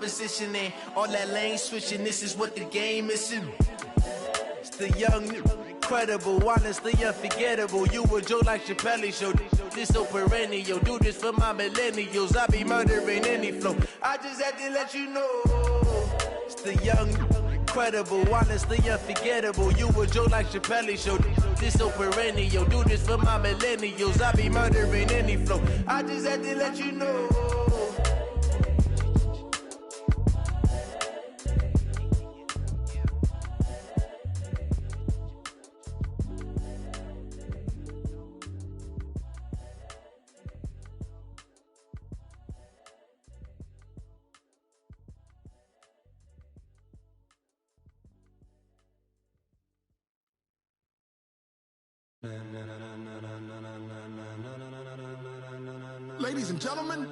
opposition and all that lane switching. This is what the game is. It's the young, incredible, honestly unforgettable. You a joke like Chappelle Show. This so perennial. Do this for my millennials. I be murdering any flow. I just had to let you know. It's the young, incredible, honestly unforgettable. You a joke like Chappelle Show. This so perennial. Do this for my millennials. I be murdering any flow. I just had to let you know. Ladies and gentlemen,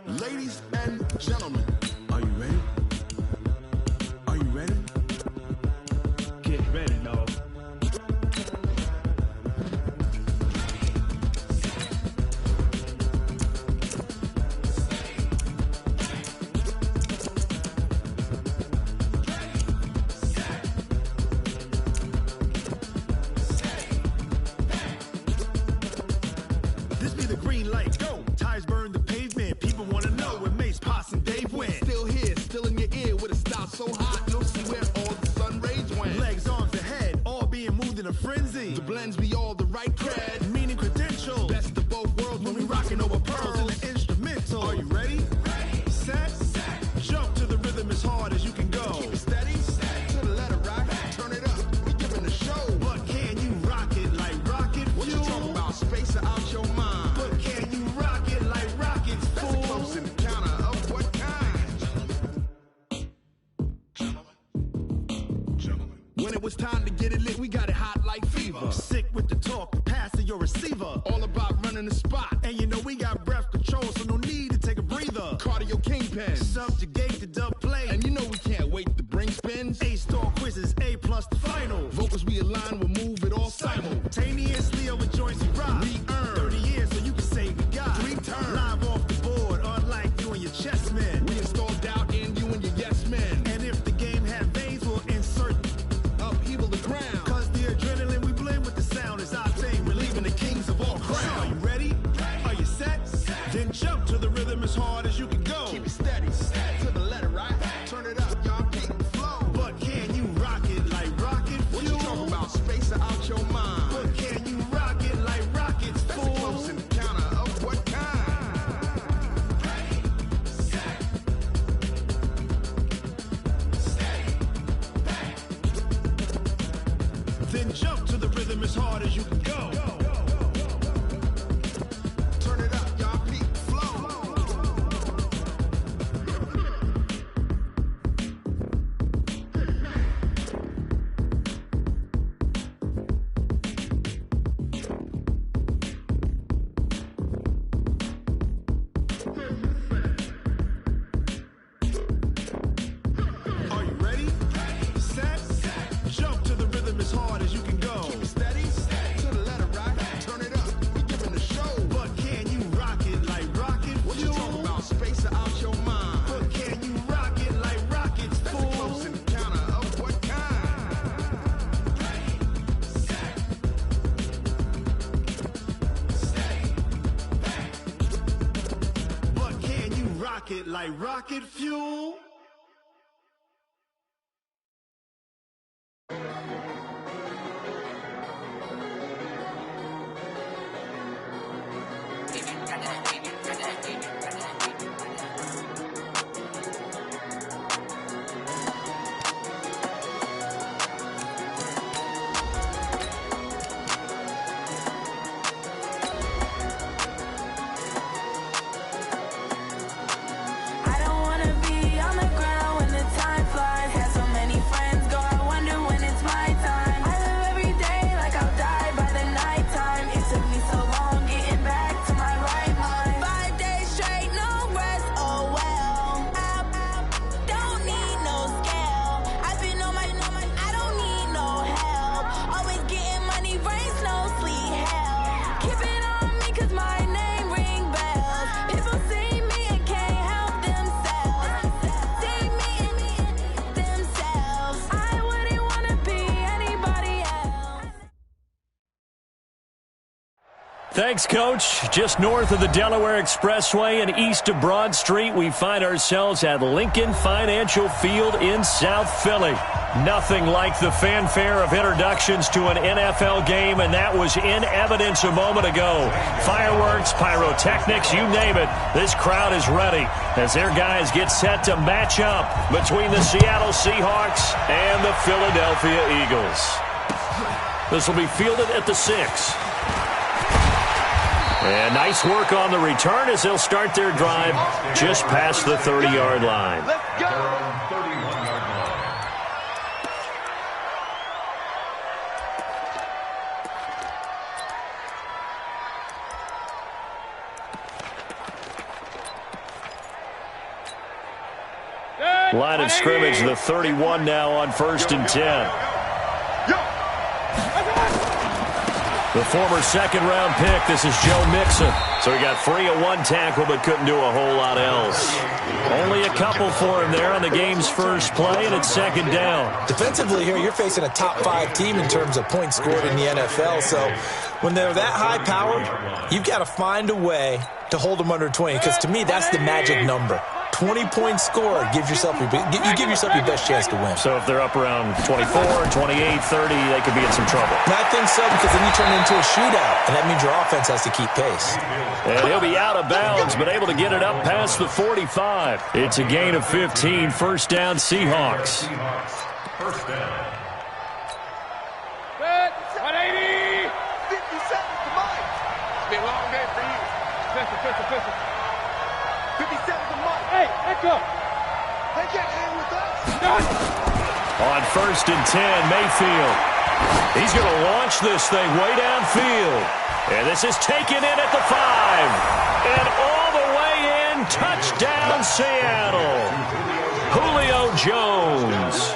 ladies and gentlemen, are you ready? Are you ready? Get ready, dog. This be the green light, go. Tires burn the pavement, people wanna know where Mace, Potts, and Dave went. Still here, still in your ear with a style so hot, you'll see where all the sun rays went. Legs, arms, and head, all being moved in a frenzy. The blends be all the right cred, meaning credentials. Best of both worlds when we rockin' over pearls in the instrumental. Are you ready? Set, jump to the rhythm as hard as you can go. Keep it steady, to the letter rock, turn it up, we giving a show. But can you rock it like rocket fuel? What you talking about, space or out your mind? But can you rock it like rockets, fool? That's a close encounter of what kind? Gentlemen. When it was time to get it lit, we got it hot like fever. Sick with the talk, passing your receiver. All about running the spot. And you know we got breath control, so no need to take a breather. Cardio kingpin, subjugate the dub play. And you know we can't wait to bring spins. A-star quizzes, A+ the final. Vocals we align, we'll move it all simultaneously over joints we rock. We earn 30 years, so you can say we got 3 turns. Live off the board, unlike you and your chess men. We install doubt in you and your yes men. And if the game had veins, we'll insert upheaval the ground. Cause the adrenaline we blend with the sound is our thing. We're leaving the kings of all crowns. Are you ready? Are you set? Then jump to the rhythm as hard as you can go. Keep it steady, to the letter right. Turn it up, y'all keep the flow. But can you rock it like rocket fuel? What you talking about, space or out your mind? But can you rock it like rockets, fool? That's a close encounter of what kind? Then jump to the rhythm as hard as you can go. Turn it up, y'all peak flow. Are you ready? Set, jump to the rhythm as hard as you can go. Keep it steady, to the letter right. Turn it up, we giving a show. But can you rock it like rocket fuel? What you talking about, space or out your mind? But can you rock it like rockets, fool? That's a close encounter of what kind? But can you rock it like rocket fuel? I don't wanna be on the Thanks, Coach. Just north of the Delaware Expressway and east of Broad Street, we find ourselves at Lincoln Financial Field in South Philly. Nothing like the fanfare of introductions to an NFL game, and that was in evidence a moment ago. Fireworks, pyrotechnics, you name it. This crowd is ready as their guys get set to match up between the Seattle Seahawks and the Philadelphia Eagles. This will be fielded at the 6. And nice work on the return as they'll start their drive just past the 30-yard line. Let's go. Line of scrimmage, the 31 now on 1st and 10. The former second-round pick, this is Joe Mixon. So he got free of one tackle but couldn't do a whole lot else. Only a couple for him there on the game's first play, and it's 2nd down. Defensively here, you're facing a top-5 team in terms of points scored in the NFL. So when they're that high-powered, you've got to find a way to hold them under 20, because to me, that's the magic number. 20-point score, you give yourself your best chance to win. So if they're up around 24, 28, 30, they could be in some trouble. And I think so, because then you turn it into a shootout, and that means your offense has to keep pace. And he'll be out of bounds, but able to get it up past the 45. It's a gain of 15, 1st down Seahawks. First down. 180. 50 seconds to Mike. It's been a long day for you. Pistol. 50 seconds to Mike. Hey, let's go. They can't hang with us. On 1st and 10, Mayfield. He's going to launch this thing way downfield. And this is taken in at the 5. And all the way in, touchdown Seattle. Julio Jones.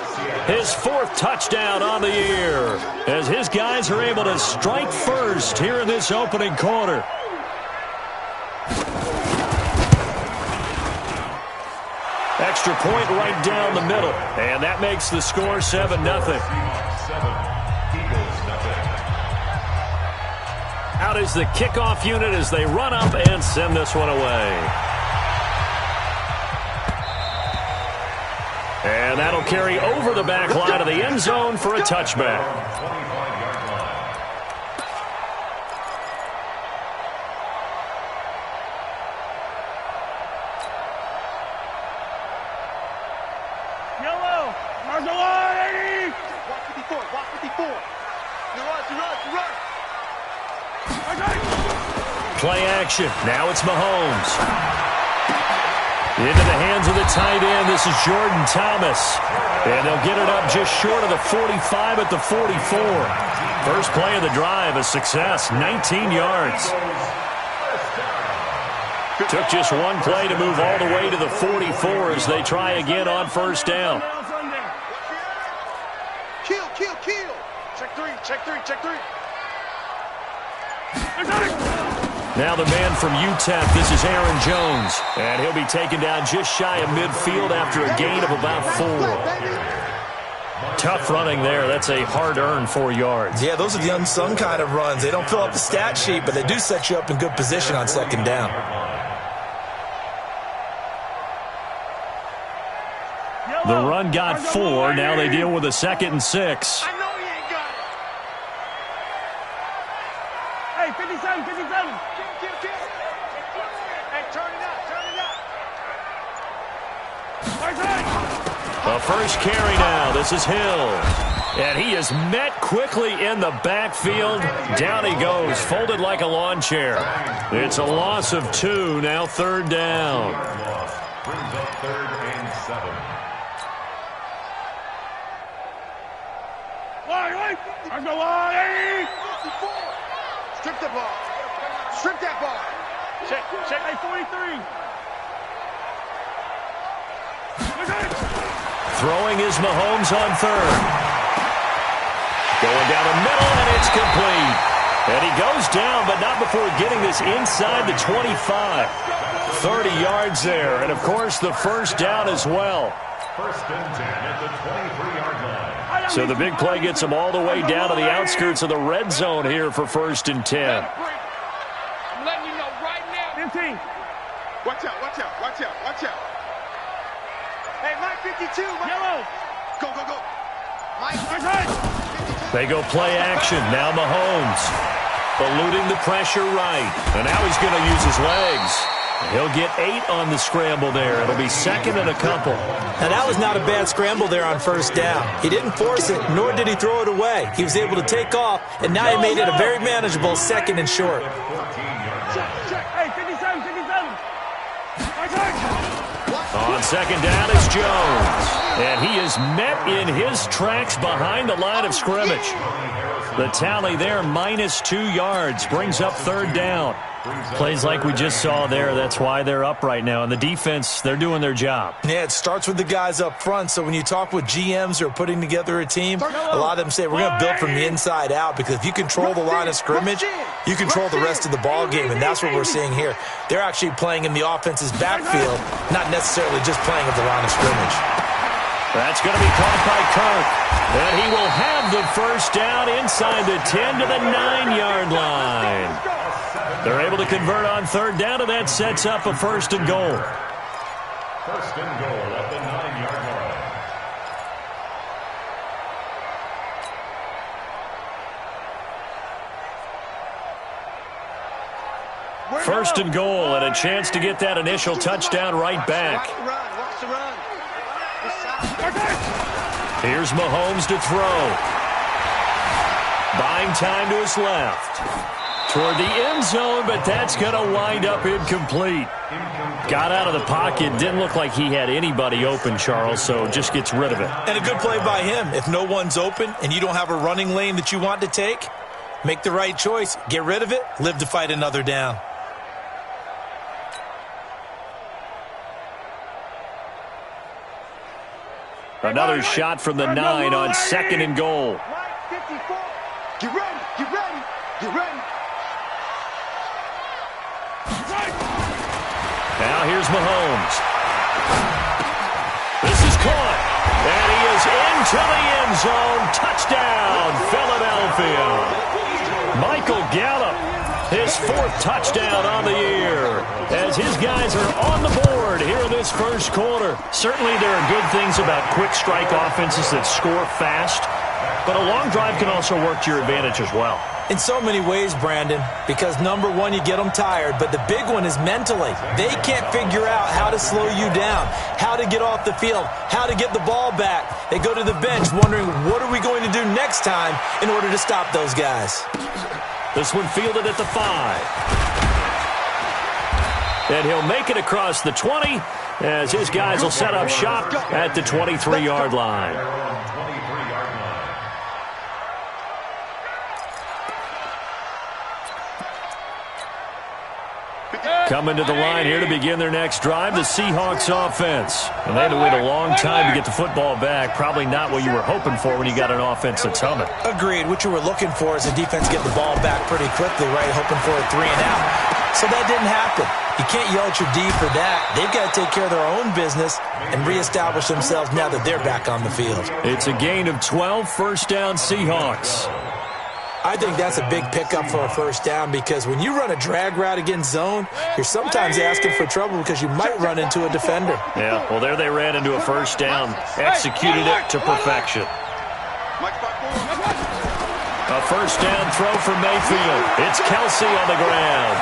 His 4th touchdown on the year as his guys are able to strike first here in this opening quarter. Extra point right down the middle, and that makes the score 7-0. Out is the kickoff unit as they run up and send this one away. And that'll carry over the back line of the end zone for a touchback. Play action. Now it's Mahomes. Into the hands of the tight end. This is Jordan Thomas. And they'll get it up just short of the 45 at the 44. First play of the drive, a success, 19 yards. Took just one play to move all the way to the 44 as they try again on 1st down. Kill. Check three. Now the man from UTEP, this is Aaron Jones. And he'll be taken down just shy of midfield after a gain of about 4. Tough running there. That's a hard-earned 4 yards. Yeah, those are the unsung kind of runs. They don't fill up the stat sheet, but they do set you up in good position on 2nd down. The run got 4. Now they deal with a 2nd and 6. I know he ain't got it. Hey, 57. Kill. Hey, turn it up. The first carry now. This is Hill. And he is met quickly in the backfield. Down he goes, folded like a lawn chair. It's a loss of 2. Now 3rd down. Brings up 3rd and 7. I go on, 54. Strip that ball. Check, 43. Throwing is Mahomes on 3rd. Going down the middle, and it's complete. And he goes down, but not before getting this inside the 25. 30 yards there, and of course the 1st down as well. 1st and 10 at the 23-yard line. So the big play gets them all the way down to the outskirts of the red zone here for 1st and 10. 14. Watch out, watch out, watch out, watch out. Hey, Mike 52. Yellow. Go, go, go. They go play action. Now Mahomes eluding the pressure right. And now he's going to use his legs. He'll get 8 on the scramble there. It'll be second and a couple. Now, that was not a bad scramble there on first down. He didn't force it, nor did he throw it away. He was able to take off, and now he made it a very manageable second and short. Hey, 57, 57. On second down is Jones. And he is met in his tracks behind the line of scrimmage. The tally there, -2 yards, brings up third down. Plays like we just saw there. That's why they're up right now. And the defense, they're doing their job. Yeah, it starts with the guys up front. So when you talk with GMs who are putting together a team, a lot of them say we're going to build from the inside out, because if you control the line of scrimmage, you control the rest of the ball game, and that's what we're seeing here. They're actually playing in the offense's backfield, not necessarily just playing at the line of scrimmage. That's going to be caught by Kirk. And he will have the first down inside the 10 to the 9-yard line. They're able to convert on third down, and that sets up a first and goal. First and goal at the 9-yard line. First and goal, and a chance to get that initial touchdown right back. Watch the run. Here's Mahomes to throw. Buying time to his left. Toward the end zone, but that's going to wind up incomplete. Got out of the pocket. Didn't look like he had anybody open, Charles, so just gets rid of it. And a good play by him. If no one's open and you don't have a running lane that you want to take, make the right choice. Get rid of it. Live to fight another down. Another shot from the 9 on second and goal. Get ready, get ready, get ready. Now here's Mahomes. This is caught. And he is into the end zone. Touchdown, Philadelphia. Michael Gallup, his 4th touchdown on the year, as his guys are on the board here in this first quarter. Certainly there are good things about quick strike offenses that score fast, but a long drive can also work to your advantage as well. In so many ways, Brandon, because number one, you get them tired, but the big one is mentally. They can't figure out how to slow you down, how to get off the field, how to get the ball back. They go to the bench wondering, what are we going to do next time in order to stop those guys? This one fielded at the 5. And he'll make it across the 20 as his guys will set up shop at the 23-yard line. Coming to the line here to begin their next drive, the Seahawks offense. And they had to wait a long time to get the football back. Probably not what you were hoping for when you got an offense that's humming. Agreed. What you were looking for is the defense get the ball back pretty quickly, right? Hoping for a 3-and-out. So that didn't happen. You can't yell at your D for that. They've got to take care of their own business and reestablish themselves now that they're back on the field. It's a gain of 12, first down Seahawks. I think that's a big pickup for a first down, because when you run a drag route against zone, you're sometimes asking for trouble because you might run into a defender. Yeah, well, there they ran into a first down, executed it to perfection. A first down throw for Mayfield. It's Kelsey on the ground.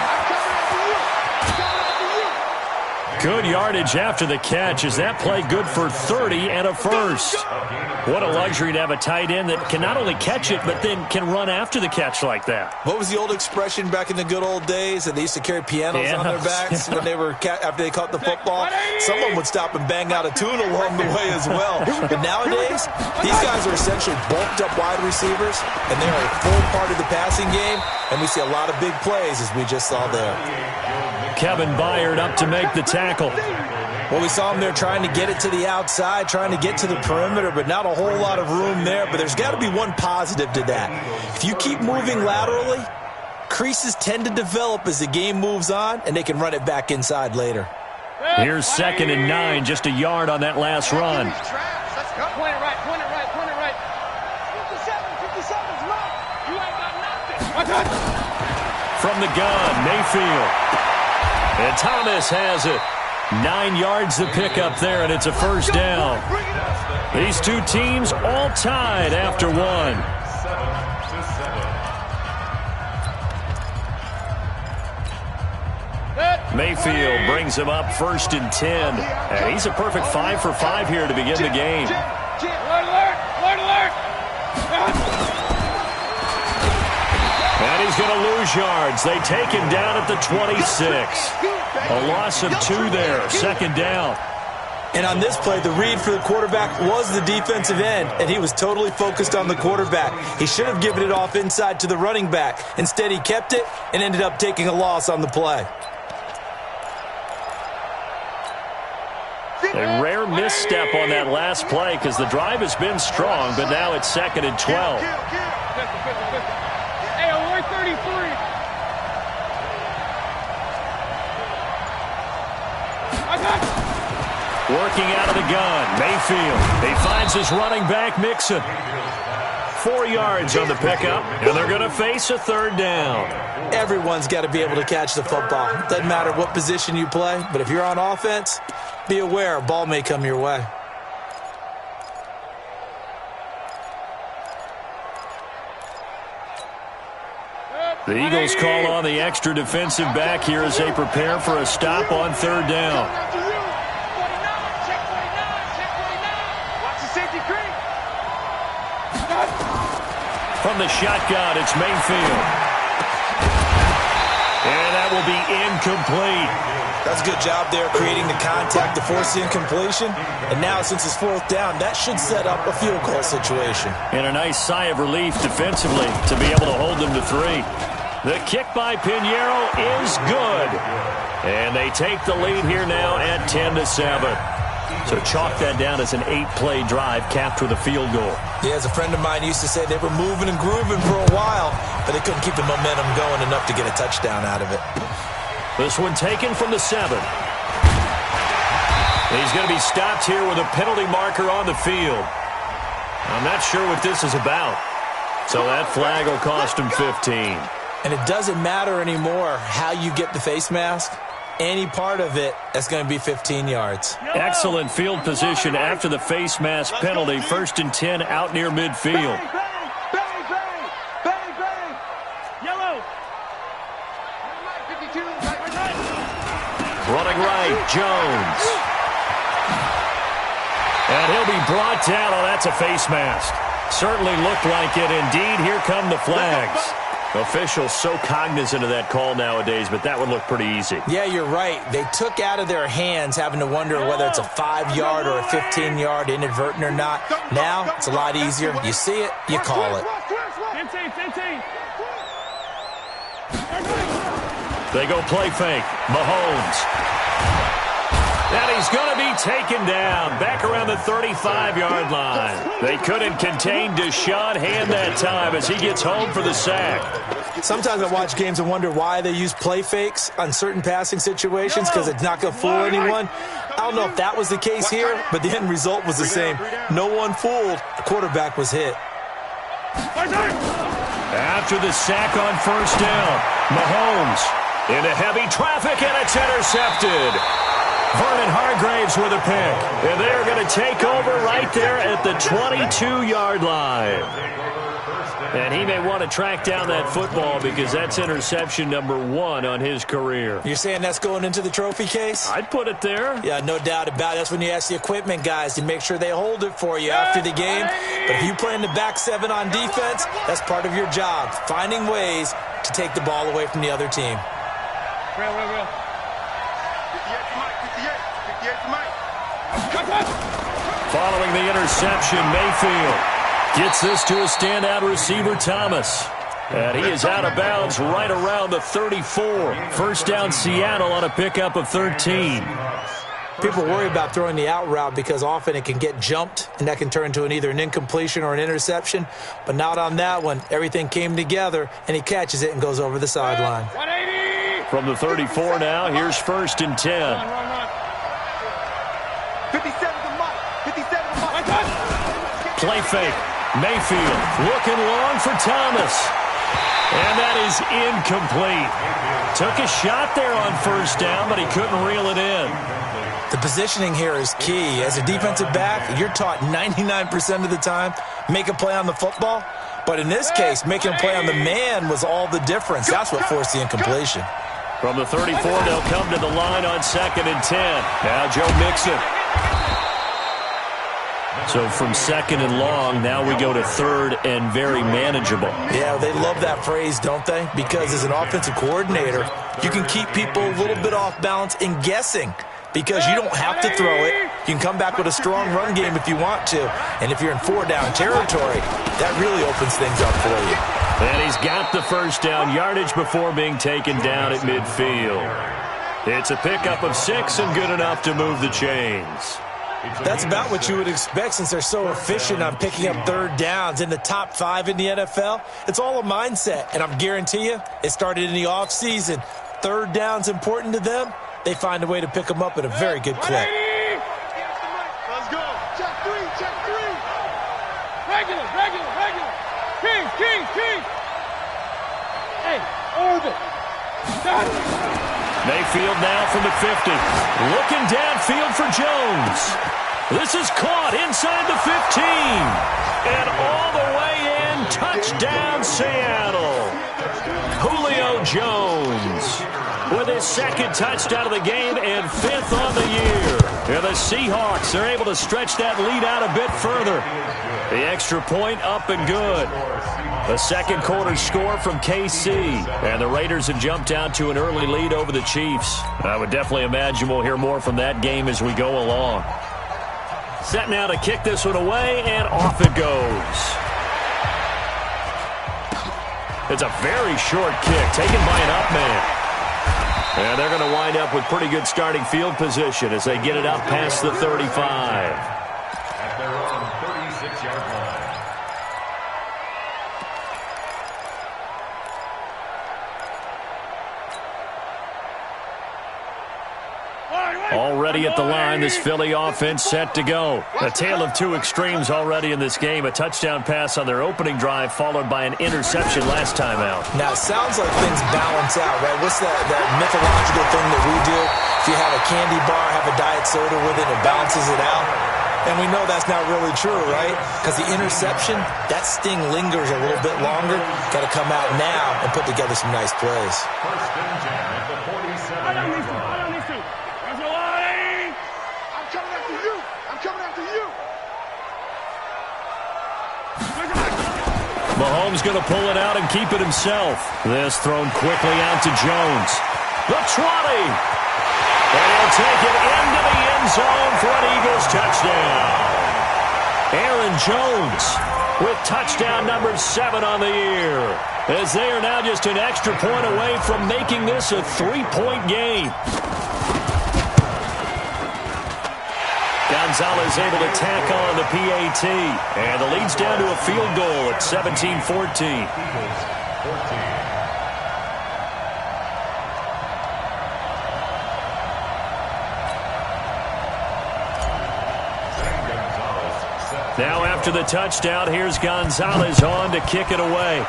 Good yardage after the catch. Is that play good for 30 and a first? What a luxury to have a tight end that can not only catch it, but then can run after the catch like that. What was the old expression back in the good old days that they used to carry pianos on their backs when they were after they caught the football? Someone would stop and bang out a tune along the way as well. But nowadays, these guys are essentially bulked up wide receivers, and they are a full part of the passing game, and we see a lot of big plays as we just saw there. Kevin Byard up to make the tackle. Well, we saw him there trying to get it to the outside, trying to get to the perimeter, but not a whole lot of room there. But there's got to be one positive to that. If you keep moving laterally, creases tend to develop as the game moves on, and they can run it back inside later. Here's 2nd and 9, just a yard on that last run. Let's go. Point it right, point it right, point it right. 57's mine. You ain't got nothing. From the gun, Mayfield. And Thomas has it. 9 yards to pick up there, and it's a first down. These two teams all tied after one. 7-7. Mayfield brings him up 1st and 10. And he's a perfect 5 for 5 here to begin the game. And he's going to lose yards. They take him down at the 26. A loss of 2 there, 2nd down. And on this play, the read for the quarterback was the defensive end, and he was totally focused on the quarterback. He should have given it off inside to the running back. Instead, he kept it and ended up taking a loss on the play. A rare misstep on that last play because the drive has been strong, but now it's 2nd and 12. Hey, alert 33. Working out of the gun, Mayfield. He finds his running back, Mixon. 4 yards on the pickup, and they're going to face a 3rd down. Everyone's got to be able to catch the football. Doesn't matter what position you play, but if you're on offense, be aware a ball may come your way. The Eagles call on the extra defensive back here as they prepare for a stop on 3rd down. From the shotgun, it's Mayfield. And that will be incomplete. That's a good job there creating the contact to force the incompletion. And now since it's 4th down, that should set up a field goal situation. And a nice sigh of relief defensively to be able to hold them to 3. The kick by Pinheiro is good. And they take the lead here now at 10-7. So chalk that down as an 8-play drive capped with a field goal. Yeah, as a friend of mine used to say, they were moving and grooving for a while, but they couldn't keep the momentum going enough to get a touchdown out of it. This one taken from the 7. He's going to be stopped here with a penalty marker on the field. I'm not sure what this is about. So that flag will cost him 15. And it doesn't matter anymore how you get the face mask. Any part of it, that's going to be 15 yards. Excellent field position after the face mask penalty. 1st and 10 out near midfield. Running right, Jones. And he'll be brought down. Oh, that's a face mask. Certainly looked like it. Indeed, here come the flags. Officials so cognizant of that call nowadays, but that would look pretty easy. Yeah, you're right. They took out of their hands having to wonder whether it's a 5-yard or a 15-yard inadvertent or not. Now, it's a lot easier. You see it, you call it. 15. They go play fake. Mahomes. And he's going to be taken down back around the 35-yard line. They couldn't contain Deshaun Hand that time as he gets home for the sack. Sometimes I watch games and wonder why they use play fakes on certain passing situations because it's not going to fool anyone. I don't know if that was the case here, but the end result was the same. No one fooled. The quarterback was hit. After the sack on 1st down, Mahomes into heavy traffic, and it's intercepted. Vernon Hargraves with a pick. And they're going to take over right there at the 22-yard line. And he may want to track down that football because that's interception number 1 on his career. You're saying that's going into the trophy case? I'd put it there. Yeah, no doubt about it. That's when you ask the equipment guys to make sure they hold it for you after the game. But if you play in the back 7 on defense, that's part of your job, finding ways to take the ball away from the other team. Real. Following the interception, Mayfield gets this to a standout receiver, Thomas. And he is out of bounds right around the 34. 1st down, Seattle on a pickup of 13. People worry about throwing the out route because often it can get jumped, and that can turn into either an incompletion or an interception. But not on that one. Everything came together, and he catches it and goes over the sideline. From the 34 now, here's 1st and 10. 57 to Mike. 57 to Mike. Play fake. Mayfield looking long for Thomas. And that is incomplete. Took a shot there on first down, but he couldn't reel it in. The positioning here is key. As a defensive back, you're taught 99% of the time, make a play on the football. But in this case, making a play on the man was all the difference. That's what forced the incompletion. From the 34, they'll come to the line on 2nd and 10. Now Joe Mixon. So from 2nd and long, now we go to 3rd and very manageable. Yeah, they love that phrase, don't they? Because as an offensive coordinator, you can keep people a little bit off balance and guessing. Because you don't have to throw it. You can come back with a strong run game if you want to. And if you're in 4-down territory, that really opens things up for you. And he's got the first down yardage before being taken down at midfield. It's a pickup of 6 and good enough to move the chains. That's about what you would expect since they're so efficient on picking up 3rd downs in the top 5 in the NFL. It's all a mindset, and I'm guarantee you it started in the offseason. 3rd down's important to them. They find a way to pick them up at a very good clip. Let's go. Check 3, check 3. Regular. King. Hey, orbit. Got it. Mayfield now from the 50. Looking downfield for Jones. This is caught inside the 15. And all the way in, touchdown Seattle. Julio Jones with his 2nd touchdown of the game and 5th on the year. And the Seahawks are able to stretch that lead out a bit further. The extra point up and good. The 2nd quarter score from KC. And the Raiders have jumped out to an early lead over the Chiefs. I would definitely imagine we'll hear more from that game as we go along. Set now to kick this one away, and off it goes. It's a very short kick taken by an up man. And they're going to wind up with pretty good starting field position as they get it up past the 35. At their own 36-yard line. Already at the line, this Philly offense set to go. A tale of 2 extremes already in this game. A touchdown pass on their opening drive, followed by an interception last time out. Now, it sounds like things balance out, right? What's that mythological thing that we do? If you have a candy bar, have a diet soda with it, it balances it out. And we know that's not really true, right? Because the interception, that sting lingers a little bit longer. Got to come out now and put together some nice plays. 1st and 10 at the 47-yard line. Mahomes going to pull it out and keep it himself. This thrown quickly out to Jones. The 20. And he'll take it into the end zone for an Eagles touchdown. Aaron Jones with touchdown number 7 on the year. As they are now just an extra point away from making this a 3-point game. Gonzalez able to tack on the PAT. And the lead's down to a field goal at 17-14. Now after the touchdown, here's Gonzalez on to kick it away.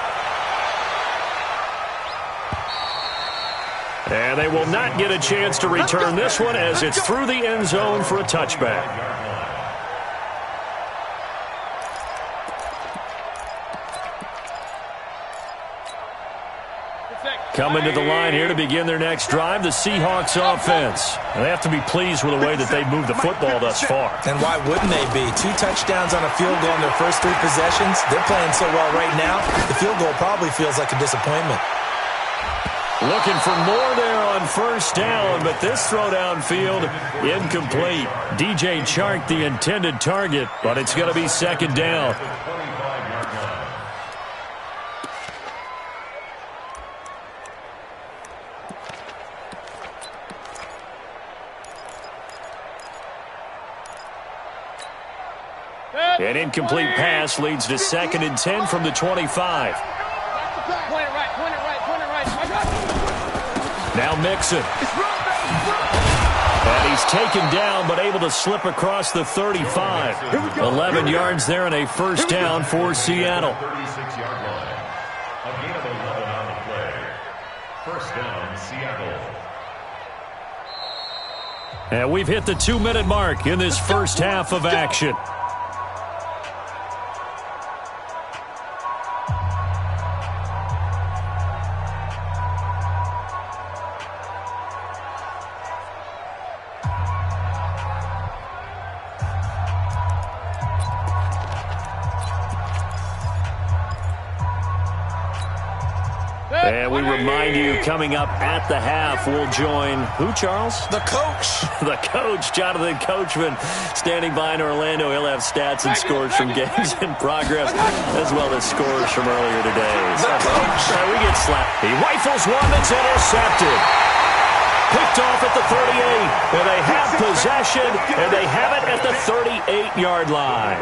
And they will not get a chance to return this one as it's through the end zone for a touchback. Coming to the line here to begin their next drive, the Seahawks offense. And they have to be pleased with the way that they've moved the football thus far. And why wouldn't they be? 2 touchdowns on a field goal in their first 3 possessions. They're playing so well right now, the field goal probably feels like a disappointment. Looking for more there on first down, but this throw downfield incomplete. DJ Chark the intended target, but it's going to be 2nd down. An incomplete pass leads to 2nd and 10 from the 25. Now Mixon. And he's taken down, but able to slip across the 35. 11 yards there and a first down for Seattle. 36-yard line. A gain of 11 on Seattle. And we've hit the 2-minute mark in this first half of action. And we remind you, coming up at the half, we'll join who, Charles? The coach. The coach, Jonathan Coachman, standing by in Orlando. He'll have stats and scores from games in progress, as well as scores from earlier today. The coach. We get slapped. He rifles one that's intercepted. Picked off at the 38. And they have possession, and they have it at the 38-yard line.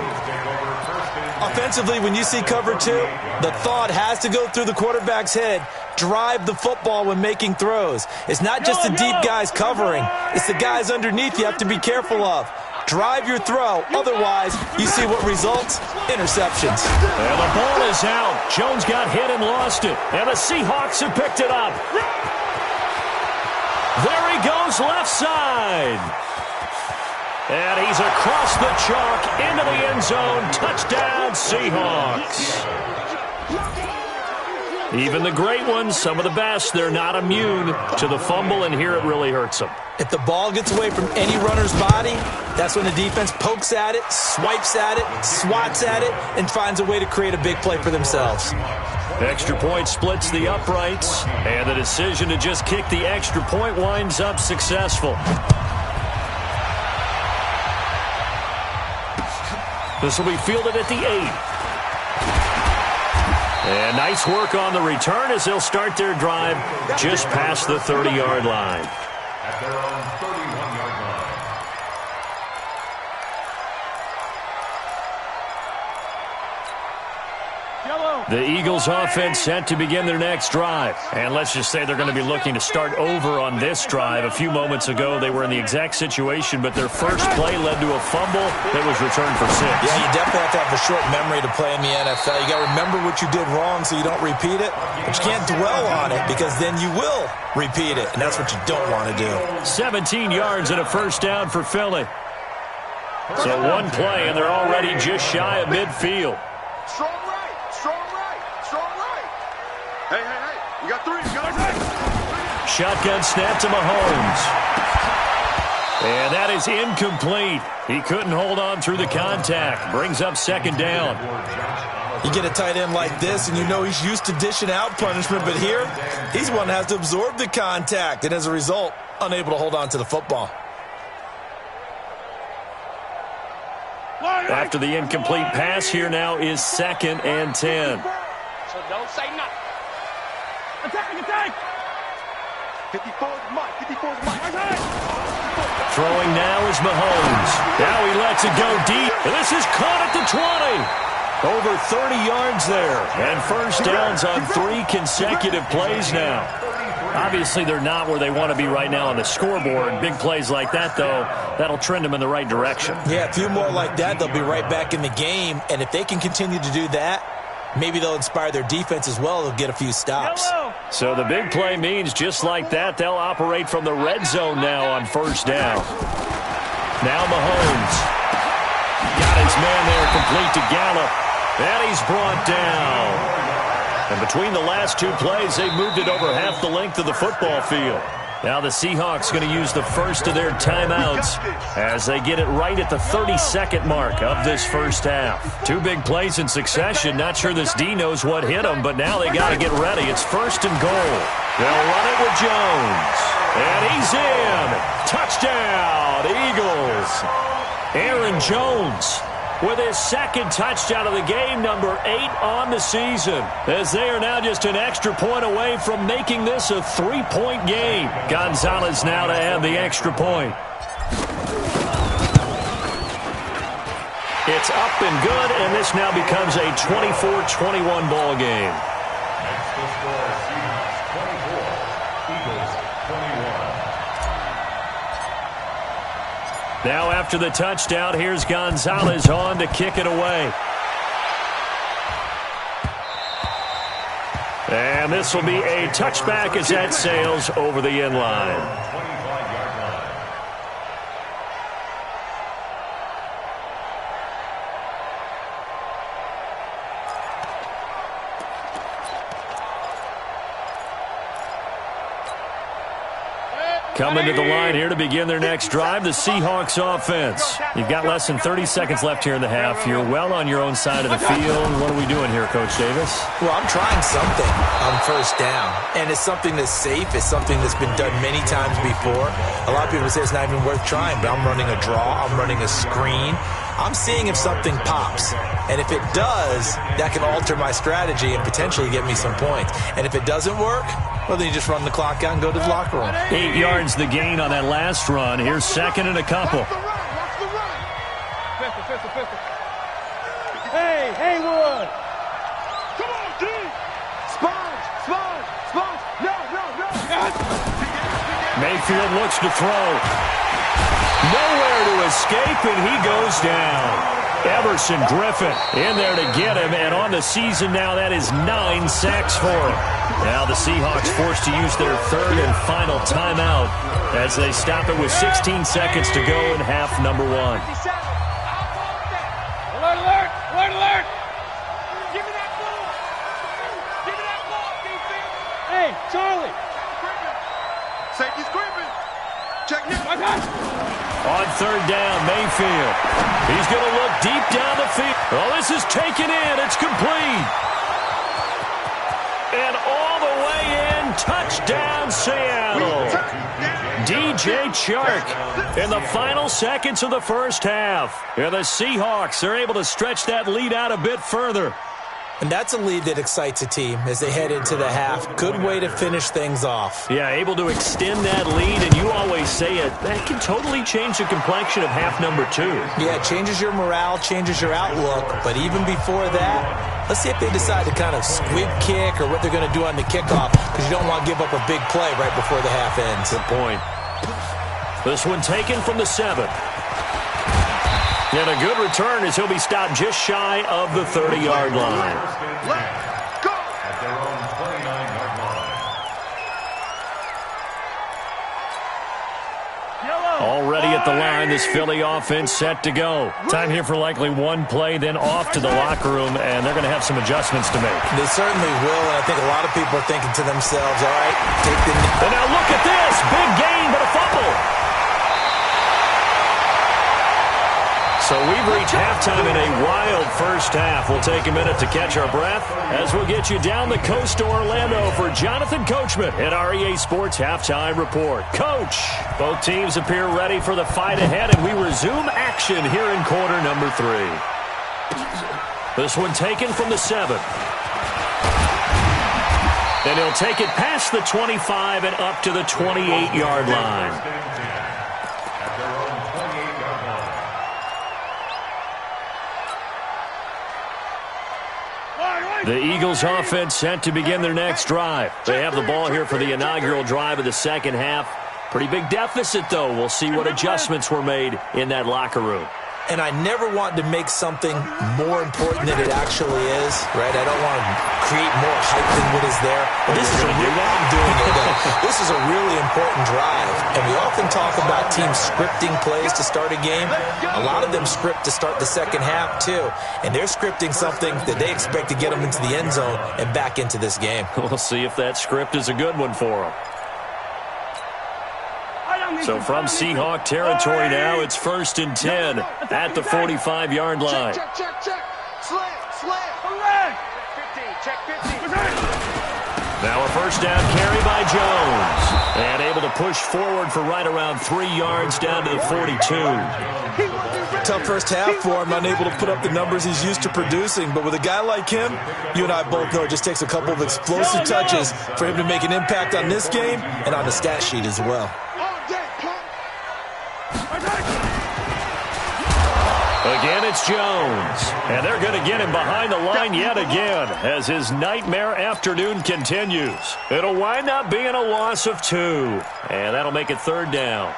Offensively, when you see cover two, the thought has to go through the quarterback's head. Drive the football when making throws. It's not just the deep guys covering. It's the guys underneath you have to be careful of. Drive your throw. Otherwise, you see what results? Interceptions. And the ball is out. Jones got hit and lost it. And the Seahawks have picked it up. There he goes, left side. And he's across the chalk into the end zone. Touchdown, Seahawks. Even the great ones, some of the best, they're not immune to the fumble, and here it really hurts them. If the ball gets away from any runner's body, that's when the defense pokes at it, swipes at it, swats at it, and finds a way to create a big play for themselves. Extra point splits the uprights, and the decision to just kick the extra point winds up successful. This will be fielded at the 8. And nice work on the return as they'll start their drive just past the 30-yard line. At their own 31-yard line. The Eagles offense set to begin their next drive. And let's just say they're going to be looking to start over on this drive. A few moments ago, they were in the exact situation, but their first play led to a fumble that was returned for 6. Yeah, you definitely have to have a short memory to play in the NFL. You got to remember what you did wrong so you don't repeat it, but you can't dwell on it because then you will repeat it, and that's what you don't want to do. 17 yards and a first down for Philly. So one play, and they're already just shy of midfield. Strong right, strong right, strong right. Hey, we got 3, we got 3. Shotgun snap to Mahomes. And that is incomplete. He couldn't hold on through the contact. Brings up second down. You get a tight end like this, and you know he's used to dishing out punishment, but here, he's one that has to absorb the contact, and as a result, unable to hold on to the football. After the incomplete pass, here now is 2nd and 10. So don't say nothing. Attack! 54's Mike, 54's Mike. Throwing now is Mahomes. Now he lets it go deep. And this is caught at the 20. Over 30 yards there. And first downs on 3 consecutive plays now. Obviously, they're not where they want to be right now on the scoreboard. Big plays like that, though, that'll trend them in the right direction. Yeah, a few more like that, they'll be right back in the game. And if they can continue to do that, maybe they'll inspire their defense as well. They'll get a few stops. So the big play means just like that, they'll operate from the red zone now on first down. Now Mahomes. Got his man there complete to Gallup. And he's brought down. And between the last 2 plays, they've moved it over half the length of the football field. Now the Seahawks going to use the first of their timeouts as they get it right at the 32nd mark of this first half. 2 big plays in succession. Not sure this D knows what hit them, but now they got to get ready. It's 1st and goal. They'll run it with Jones. And he's in. Touchdown, Eagles. Aaron Jones with his 2nd touchdown of the game, number 8 on the season, as they are now just an extra point away from making this a 3-point game. Gonzalez now to add the extra point. It's up and good, and this now becomes a 24-21 ball game. Next to score, Seahawks 24, Eagles 21. Now after the touchdown, here's Gonzalez on to kick it away. And this will be a touchback as that sails over the end line. Coming to the line here to begin their next drive, the Seahawks offense. You've got less than 30 seconds left here in the half. You're well on your own side of the field. What are we doing here, Coach Davis? Well, I'm trying something on first down, and it's something that's safe. It's something that's been done many times before. A lot of people say it's not even worth trying, but I'm running a draw. I'm running a screen. I'm seeing if something pops, and if it does, that can alter my strategy and potentially get me some points. And if it doesn't work, well, then you just run the clock out and go to the locker room. 8 yards the gain on that last run. Here's second and a couple. Watch the run. Pistol. Hey, Haywood. Come on, D. Sponge. No. Mayfield looks to throw. Nowhere to escape, and he goes down. Everson Griffin in there to get him, and on the season now, that is 9 sacks for him. Now the Seahawks forced to use their third and final timeout as they stop it with 16 seconds to go in half number 1. Alert. Give me that ball. defense. Hey, Charlie. Safety's creeping. Check him. On third down, Mayfield. He's going to look deep down the field. Oh, this is taken in. It's complete. And all the way in, touchdown Seattle. DJ Chark in the final seconds of the first half. And the Seahawks are able to stretch that lead out a bit further. And that's a lead that excites a team as they head into the half. Good way to finish things off. Yeah, able to extend that lead, and you always say it, that can totally change the complexion of half number 2. Yeah, it changes your morale, changes your outlook. But even before that, let's see if they decide to kind of squib kick or what they're going to do on the kickoff, because you don't want to give up a big play right before the half ends. Good point. This one taken from the 7. And a good return as he'll be stopped just shy of the 30-yard line. Let's go. At their own 29-yard line. Already at the line, this Philly offense set to go. Time here for likely one play, then off to the locker room, and they're going to have some adjustments to make. They certainly will, and I think a lot of people are thinking to themselves, all right, take the... And now look at this. Big gain, but a fumble. So we've reached halftime in a wild first half. We'll take a minute to catch our breath as we'll get you down the coast to Orlando for Jonathan Coachman at our EA Sports Halftime Report. Coach, both teams appear ready for the fight ahead, and we resume action here in quarter number 3. This one taken from the 7. And he'll take it past the 25 and up to the 28-yard line. The Eagles offense set to begin their next drive. They have the ball here for the inaugural drive of the second half. Pretty big deficit, though. We'll see what adjustments were made in that locker room. And I never want to make something more important than it actually is, right? I don't want to create more hype than what is there. But this is a really important drive. And we often talk about teams scripting plays to start a game. A lot of them script to start the second half, too. And they're scripting something that they expect to get them into the end zone and back into this game. We'll see if that script is a good one for them. So from Seahawk territory now, it's 1st and 10 at the 45-yard line. Check. Slam. Check 15. Now a first down carry by Jones. And able to push forward for right around 3 yards down to the 42. Tough first half for him, unable to put up the numbers he's used to producing. But with a guy like him, you and I both know it just takes a couple of explosive touches for him to make an impact on this game and on the stat sheet as well. Again, it's Jones. And they're going to get him behind the line yet again as his nightmare afternoon continues. It'll wind up being a loss of 2. And that'll make it 3rd down.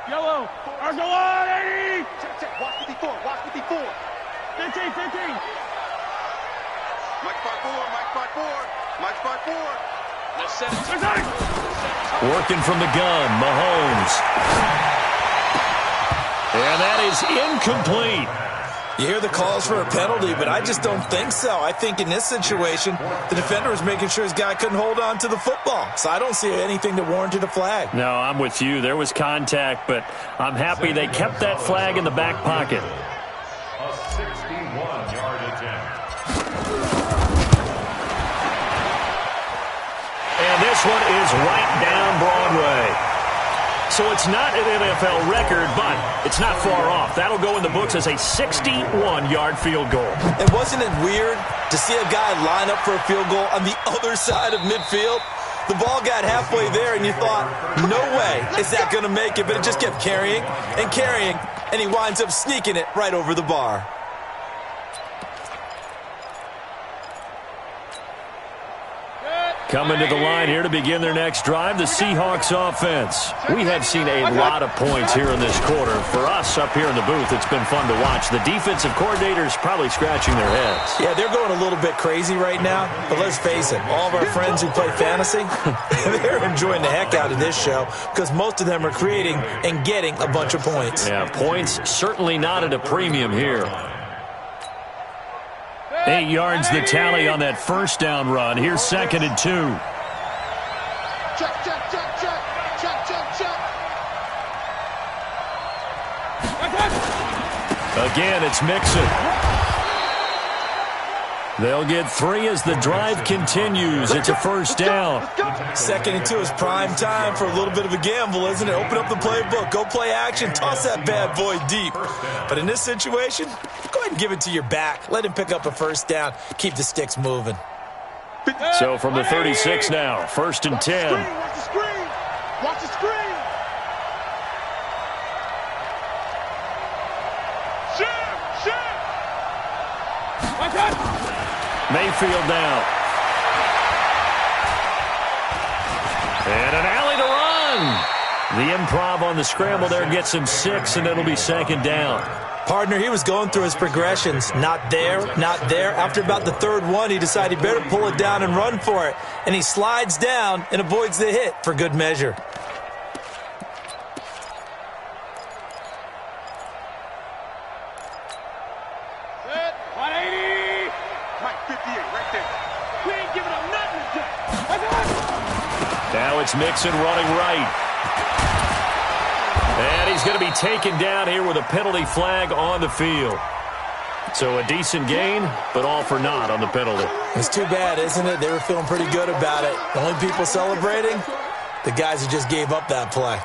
Yellow. Argolani. Check. Watch 54. 15, 15. Mike 5-4, Mike 5-4, Mike 5-4. Working from the gun, Mahomes. And that is incomplete. You hear the calls for a penalty, but I just don't think so. I think in this situation, the defender was making sure his guy couldn't hold on to the football. So I don't see anything that warranted a flag. No, I'm with you. There was contact, but I'm happy they kept that flag in the back pocket. A 61-yard attempt. And this one is right down Broadway. So it's not an NFL record, but it's not far off. That'll go in the books as a 61-yard field goal. And wasn't it weird to see a guy line up for a field goal on the other side of midfield? The ball got halfway there, and you thought, no way is that going to make it, but it just kept carrying, and he winds up sneaking it right over the bar. Coming to the line here to begin their next drive, the Seahawks offense. We have seen a lot of points here in this quarter. For us up here in the booth, it's been fun to watch. The defensive coordinators probably scratching their heads. Yeah, they're going a little bit crazy right now, but let's face it, all of our friends who play fantasy, they're enjoying the heck out of this show because most of them are creating and getting a bunch of points. Yeah, points certainly not at a premium here. 8 yards the tally on that first down run. Here's 2nd and 2. Check, check, check, check, check, check, check. Again, it's Mixon. They'll get 3 as the drive continues. It's a first down. 2nd and 2 is prime time for a little bit of a gamble, isn't it? Open up the playbook, go play action, toss that bad boy deep. But in this situation, go ahead and give it to your back. Let him pick up a first down. Keep the sticks moving. So from the 36 now, 1st and 10. Watch the screen. Watch the screen. Mayfield now. And an alley to run. The improv on the scramble there gets him 6, and it'll be 2nd down. Partner, he was going through his progressions. Not there, not there. After about the 3rd one, he decided he better pull it down and run for it. And he slides down and avoids the hit for good measure. Now it's Mixon running right. And he's going to be taken down here with a penalty flag on the field. So a decent gain, but all for naught on the penalty. It's too bad, isn't it? They were feeling pretty good about it. The only people celebrating, the guys who just gave up that play.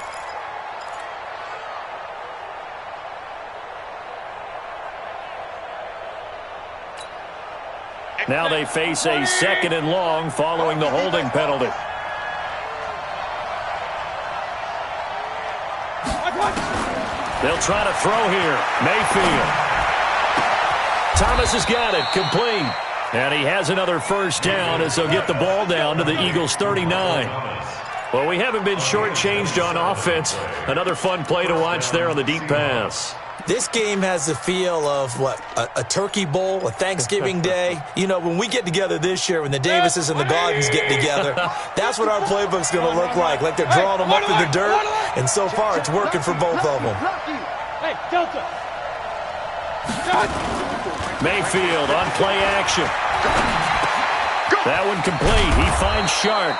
Now they face a 2nd and long following the holding penalty. They'll try to throw here. Mayfield. Thomas has got it. Complete. And he has another first down as they'll get the ball down to the Eagles' 39. Well, we haven't been shortchanged on offense. Another fun play to watch there on the deep pass. This game has the feel of, what, a turkey bowl, a Thanksgiving day. You know, when we get together this year, when the Davises and the Gardens get together, that's what our playbook's going to look like they're drawing them up in the dirt, and so far it's working for both of them. Hey, Delta. Mayfield on play action. That one complete. He finds Shark.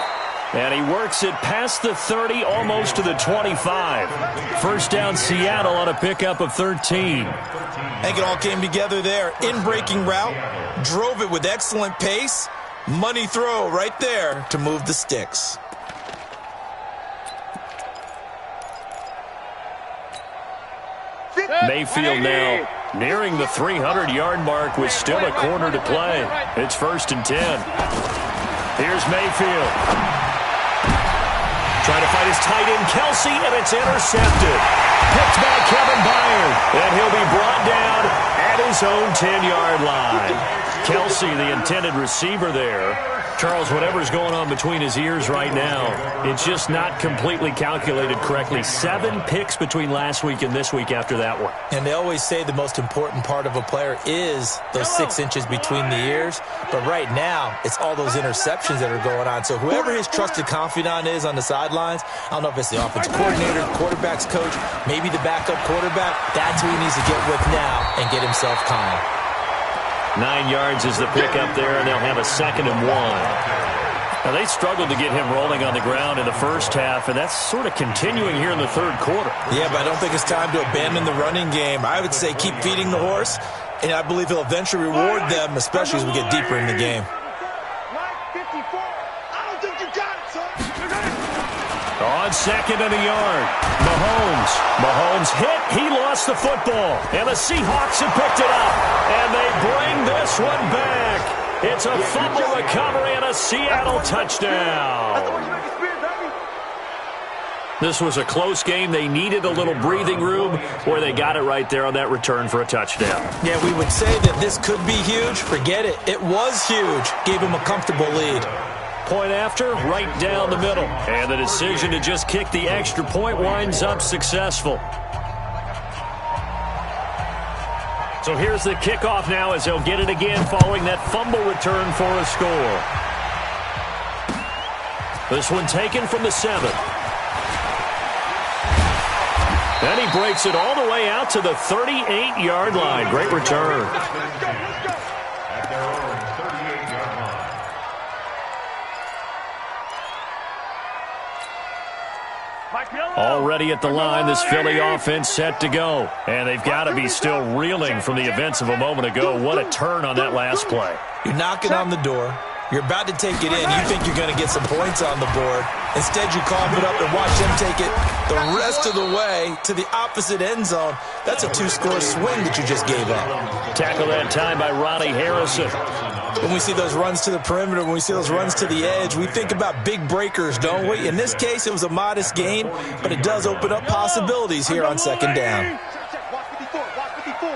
And he works it past the 30, almost to the 25. First down, Seattle on a pickup of 13. I think it all came together there. In-breaking route, drove it with excellent pace. Money throw right there to move the sticks. Mayfield now nearing the 300-yard mark with still a quarter to play. It's 1st and 10. Here's Mayfield. Trying to fight his tight end, Kelsey, and it's intercepted. Picked by Kevin Byard, and he'll be brought down at his own 10-yard line. Kelsey, the intended receiver there, Charles, whatever's going on between his ears right now, it's just not completely calculated correctly. 7 picks between last week and this week after that one. And they always say the most important part of a player is those 6 inches between the ears. But right now, it's all those interceptions that are going on. So whoever his trusted confidant is on the sidelines, I don't know if it's the offensive coordinator, the quarterback's coach, maybe the backup quarterback, that's who he needs to get with now and get himself calm. 9 yards is the pick up there, and they'll have a 2nd and 1. Now, they struggled to get him rolling on the ground in the first half, and that's sort of continuing here in the third quarter. Yeah, but I don't think it's time to abandon the running game. I would say keep feeding the horse, and I believe he'll eventually reward them, especially as we get deeper in the game. On 2nd and a yard, Mahomes hit. He lost the football, and the Seahawks have picked it up, and they bring this one back. It's a fumble recovery and a Seattle touchdown. This was a close game. They needed a little breathing room, where they got it right there on that return for a touchdown. Yeah, we would say that this could be huge. Forget it. It was huge. Gave him a comfortable lead. Point after, right down the middle. And the decision to just kick the extra point winds up successful. So here's the kickoff now as they'll get it again following that fumble return for a score. This one taken from the 7. Then he breaks it all the way out to the 38-yard line. Great return. Already at the line, this Philly offense set to go. And they've got to be still reeling from the events of a moment ago. What a turn on that last play. You're knocking on the door. You're about to take it in. You think you're going to get some points on the board. Instead, you cough it up and watch them take it the rest of the way to the opposite end zone. That's a 2-score swing that you just gave up. Tackle that time by Ronnie Harrison. When we see those runs to the perimeter, when we see those runs to the edge, we think about big breakers, don't we? In this case, it was a modest gain, but it does open up possibilities here on 2nd down. Watch 54.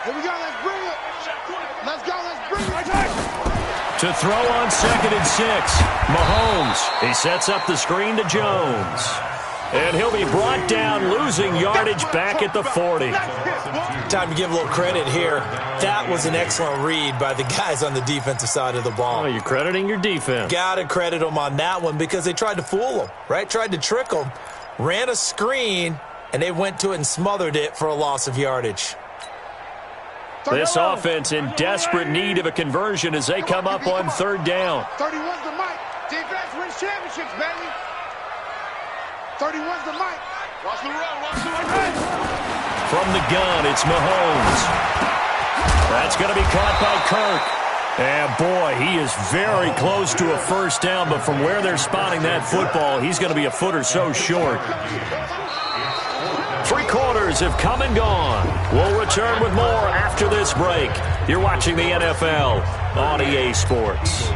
Here we go, let's bring it. Let's go, let's bring it. To throw on 2nd and 6, Mahomes. He sets up the screen to Jones. And he'll be brought down, losing yardage back at the 40. Time to give a little credit here. That was an excellent read by the guys on the defensive side of the ball. Oh, you're crediting your defense. Got to credit them on that one because they tried to fool them, right? Tried to trick them. Ran a screen, and they went to it and smothered it for a loss of yardage. This offense in desperate need of a conversion as they come up on 3rd down. 31's the mic. Defense wins championships, baby. 31's the mic. Watch the run. From the gun, it's Mahomes. That's going to be caught by Kirk. And, boy, he is very close to a first down, but from where they're spotting that football, he's going to be a foot or so short. 3 quarters have come and gone. We'll return with more after this break. You're watching the NFL on EA Sports.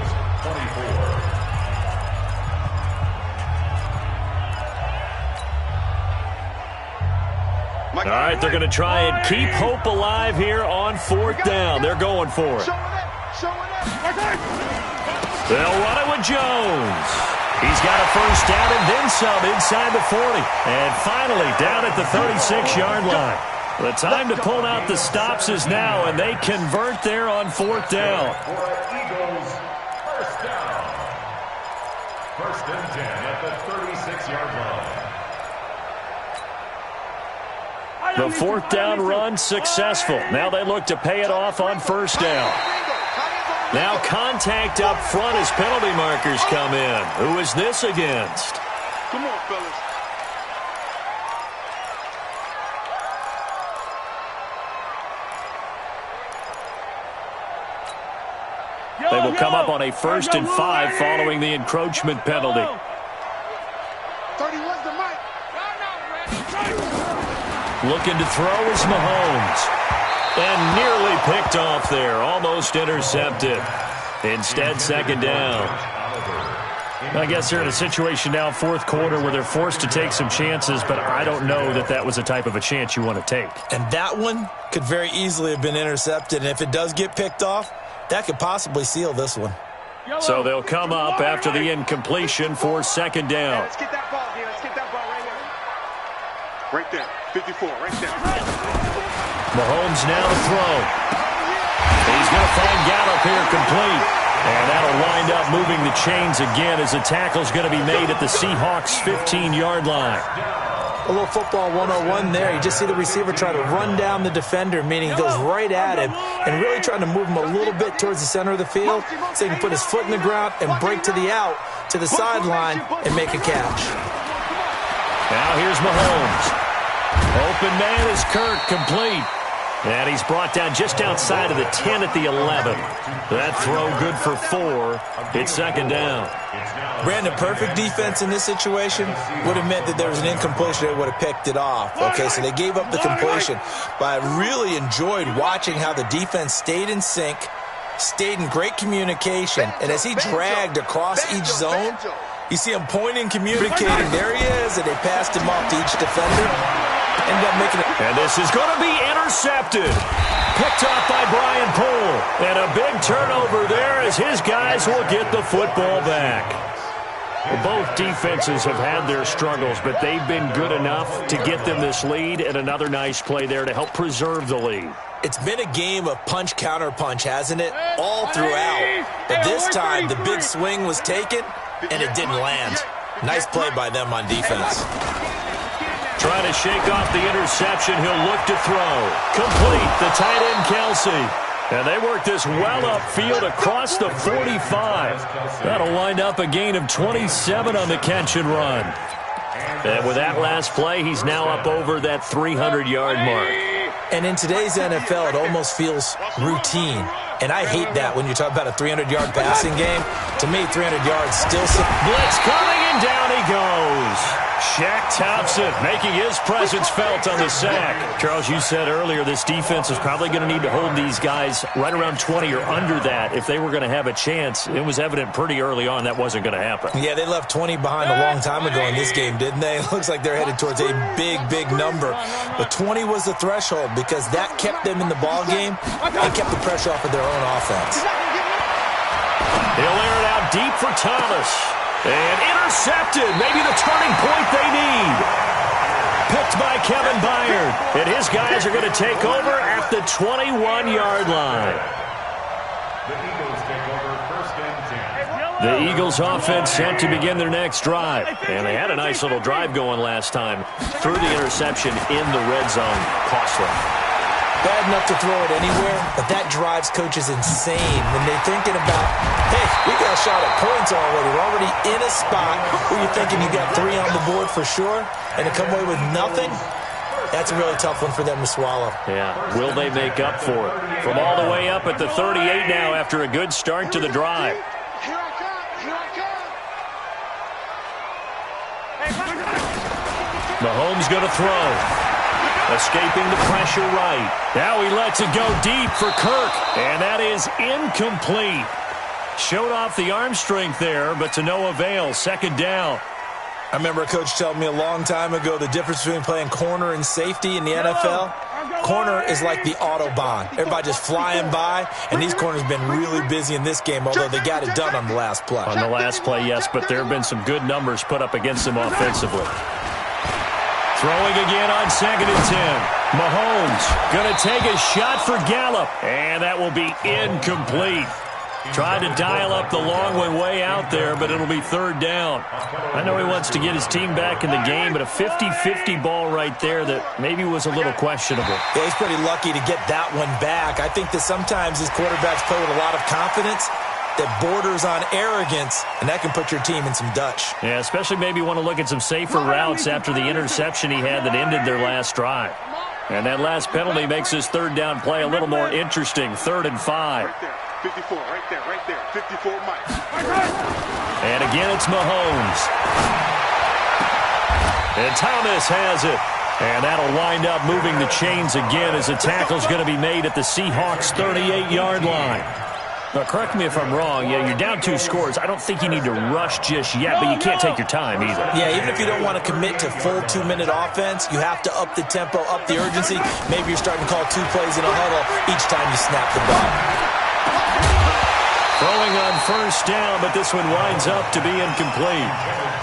All right, they're going to try and keep hope alive here on 4th down. They're going for it. They'll run it with Jones. He's got a first down and then some inside the 40. And finally down at the 36-yard line. The time to pull out the stops is now, and they convert there on 4th down. First down. 1st and 10 at the 36-yard line. The 4th down run successful. Now they look to pay it off on 1st down. Now contact up front as penalty markers come in. Who is this against? Come on, fellas. They will come up on a 1st and 5 following the encroachment penalty. 31's the mic. Looking to throw is Mahomes. And nearly picked off there. Almost intercepted. Instead, 2nd down. I guess they're in a situation now, 4th quarter, where they're forced to take some chances, but I don't know that that was the type of a chance you want to take. And that one could very easily have been intercepted. And if it does get picked off, that could possibly seal this one. So they'll come up after the incompletion for second down. Let's get that ball, here. Let's get that ball right here. Right there. 54, right there. Mahomes now to throw. He's going to find Gallup here complete. And that'll wind up moving the chains again as the tackle's going to be made at the Seahawks' 15-yard line. A little football 101 there. You just see the receiver try to run down the defender, meaning he goes right at him and really trying to move him a little bit towards the center of the field so he can put his foot in the ground and break to the out, to the sideline, and make a catch. Now here's Mahomes. Open man is Kirk, complete. And he's brought down just outside of the 10 at the 11. That throw good for 4. It's second down. Brandon, perfect defense in this situation would have meant that there was an incompletion. They would have picked it off. Okay, so they gave up the completion. But I really enjoyed watching how the defense stayed in sync, stayed in great communication. And as he dragged across each zone, you see him pointing, communicating. There he is, and they passed him off to each defender. Ended up making it. And this is going to be intercepted. Picked up by Brian Poole. And a big turnover there as his guys will get the football back. Well, both defenses have had their struggles, but they've been good enough to get them this lead, and another nice play there to help preserve the lead. It's been a game of punch-counter-punch, hasn't it? All throughout. But this time, the big swing was taken, and it didn't land. Nice play by them on defense. Trying to shake off the interception. He'll look to throw. Complete. The tight end, Kelsey. And they work this well upfield across the 45. That'll wind up a gain of 27 on the catch and run. And with that last play, he's now up over that 300-yard mark. And in today's NFL, it almost feels routine. And I hate that when you talk about a 300-yard passing game. To me, 300 yards still... Blitz coming, and down he goes. Shaq Thompson making his presence felt on the sack. Charles, you said earlier this defense is probably going to need to hold these guys right around 20 or under that if they were going to have a chance. It was evident pretty early on that wasn't going to happen. Yeah, they left 20 behind a long time ago in this game, didn't they? It looks like they're headed towards a big, big number. But 20 was the threshold because that kept them in the ball game and kept the pressure off of their own offense. He'll air it out deep for Thomas. And intercepted. Maybe the turning point they need. Picked by Kevin Byard. And his guys are going to take over at the 21-yard line. The Eagles offense set to begin their next drive. And they had a nice little drive going last time. Threw the interception in the red zone. Costly. Bad enough to throw it anywhere, but that drives coaches insane when they're thinking about, hey, we got a shot at points already. We're already in a spot where you're thinking you got 3 on the board for sure, and to come away with nothing, that's a really tough one for them to swallow. Yeah, will they make up for it? From all the way up at the 38 now after a good start to the drive. Here I come. Mahomes going to throw. Escaping the pressure right. Now he lets it go deep for Kirk. And that is incomplete. Showed off the arm strength there, but to no avail. Second down. I remember a coach telling me a long time ago the difference between playing corner and safety in the NFL. Corner is like the Autobahn. Everybody just flying by, and these corners have been really busy in this game, although they got it done on the last play. On the last play, yes, but there have been some good numbers put up against them offensively. Throwing again on 2nd and 10. Mahomes going to take a shot for Gallup. And that will be incomplete. Tried to dial up the long one way out there, but it'll be 3rd down. I know he wants to get his team back in the game, but a 50-50 ball right there that maybe was a little questionable. Yeah, he's pretty lucky to get that one back. I think that sometimes these quarterbacks play with a lot of confidence that borders on arrogance, and that can put your team in some Dutch. Yeah, especially maybe want to look at some safer routes after the interception he had that ended their last drive. And that last penalty makes this 3rd down play a little more interesting. 3rd and 5. Right there, 54, right there, 54 Mike. And again, it's Mahomes. And Thomas has it. And that'll wind up moving the chains again as the tackle's going to be made at the Seahawks' 38-yard line. Now, correct me if I'm wrong. Yeah, you're down 2 scores. I don't think you need to rush just yet, but you can't take your time either. Yeah, even if you don't want to commit to full 2-minute offense, you have to up the tempo, up the urgency. Maybe you're starting to call 2 plays in a huddle each time you snap the ball. Throwing on first down, but this one winds up to be incomplete.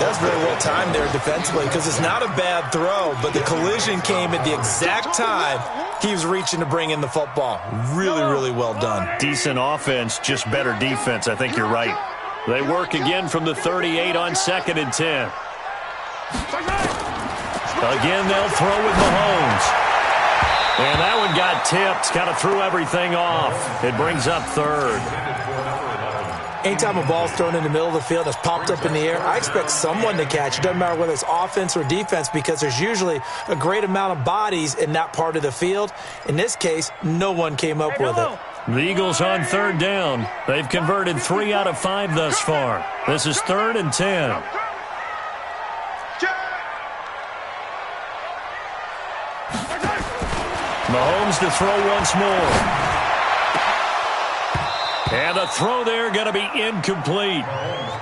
That was very well timed there defensively because it's not a bad throw, but the collision came at the exact time he was reaching to bring in the football. Really, really well done. Decent offense, just better defense. I think you're right. They work again from the 38 on 2nd and 10. Again, they'll throw with Mahomes. And that one got tipped, kind of threw everything off. It brings up 3rd. Anytime a ball's thrown in the middle of the field that's popped up in the air, I expect someone to catch. It doesn't matter whether it's offense or defense because there's usually a great amount of bodies in that part of the field. In this case, no one came up with it. The Eagles on 3rd down. They've converted 3 out of 5 thus far. This is 3rd and 10. Mahomes to throw once more. And the throw there going to be incomplete.